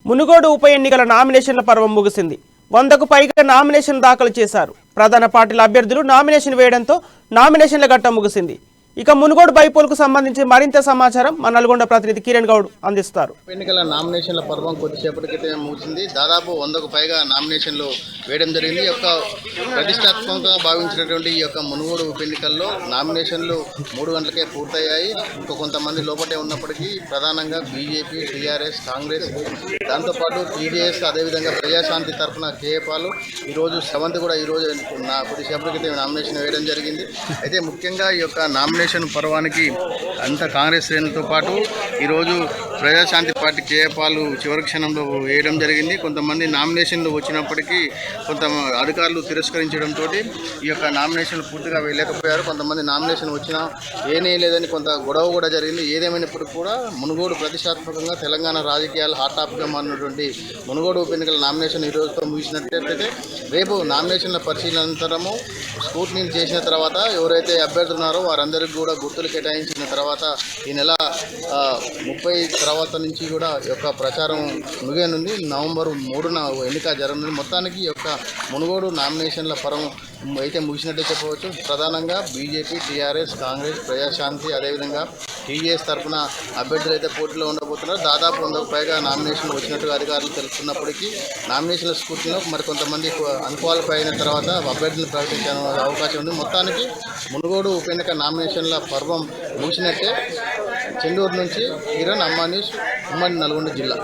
మునుగోడు ఉప ఎన్నికల నామినేషన్ల పర్వం ముగిసింది. 100కు పైగా నామినేషన్ దాఖలు చేశారు. ప్రధాన పార్టీల అభ్యర్థులు నామినేషన్ వేయడంతో నామినేషన్ల ఘట్టం ముగిసింది. ఇక మునుగోడు బైపోల్కు సంబంధించి మరింత సమాచారం మన నల్గొండ ప్రతినిధి కిరణ్ గౌడ్ అందిస్తారు. ఎన్నికల నామినేషన్ల పర్వం కొద్దిసేపటి క్రితం ముగిసింది. దాదాపు 100కు పైగా నామినేషన్లు వేయడం జరిగింది. ఈ యొక్క ప్రతిష్టాత్మకంగా భావించినటువంటి ఈ యొక్క మునుగోడు ఉప ఎన్నికల్లో నామినేషన్లు 3 గంటలకే పూర్తయ్యాయి. ఇంకా కొంతమంది లోపటే ఉన్నప్పటికీ ప్రధానంగా బీజేపీ, టీఆర్ఎస్, కాంగ్రెస్, దాంతోపాటు టీడీఎస్, అదేవిధంగా ప్రజాశాంతి తరఫున కేఏపాలు ఈరోజు సెవెంత్ కూడా ఈరోజు కొద్దిసేపటి క్రితం నామినేషన్ వేయడం జరిగింది. అయితే ముఖ్యంగా ఈ యొక్క నామినేషన్ పర్వానికి అంత కాంగ్రెస్ శ్రేణులతో పాటు ఈరోజు ప్రజాశాంతి పార్టీ కేఏపాలు చివరి క్షణంలో వేయడం జరిగింది. కొంతమంది నామినేషన్లు వచ్చినప్పటికీ కొంత అధికారులు తిరస్కరించడంతో ఈ యొక్క నామినేషన్లు పూర్తిగా వేయలేకపోయారు. కొంతమంది నామినేషన్ వచ్చినా లేదని కొంత గొడవ కూడా జరిగింది. ఏదేమైనప్పటికీ కూడా మునుగోడు ప్రతిష్టాత్మకంగా తెలంగాణ రాజకీయాలు హాట్ టాపిక్గా మారినటువంటి మునుగోడు ఉప ఎన్నికల నామినేషన్ ఈ రోజుతో ముగిసినట్లయితే రేపు నామినేషన్ల పరిశీలన అనంతరము స్క్రూటినీ చేసిన తర్వాత ఎవరైతే అభ్యర్థులు ఉన్నారో వారందరికీ కూడా గుర్తులు కేటాయించిన తర్వాత ఈ నెల 30 తర్వాత నుంచి కూడా ఈ యొక్క ప్రచారం ముగియనుంది. నవంబర్ 3న ఎన్నిక జరగనుంది. మొత్తానికి ఈ యొక్క మునుగోడు నామినేషన్ల పరం అయితే ముగిసినట్టే చెప్పవచ్చు. ప్రధానంగా బీజేపీ, టీఆర్ఎస్, కాంగ్రెస్, ప్రజాశాంతి, అదేవిధంగా టీజేఎస్ తరఫున అభ్యర్థులు అయితే పోటీలో ఉండబోతున్నారు. దాదాపు 100కు పైగా నామినేషన్లు వచ్చినట్టుగా అధికారులు తెలుస్తున్నప్పటికీ నామినేషన్ల స్కూటీలో మరికొంతమంది అన్క్వాలిఫై అయిన తర్వాత అభ్యర్థులను ప్రకటించే అవకాశం ఉంది. మొత్తానికి మునుగోడు ఉప ఎన్నిక నామినేషన్ల పర్వం ముగిసినట్టే. చెండూరు నుంచి కిరణ్, అమ్మా న్యూస్, ఉమ్మడి నల్గొండ జిల్లా.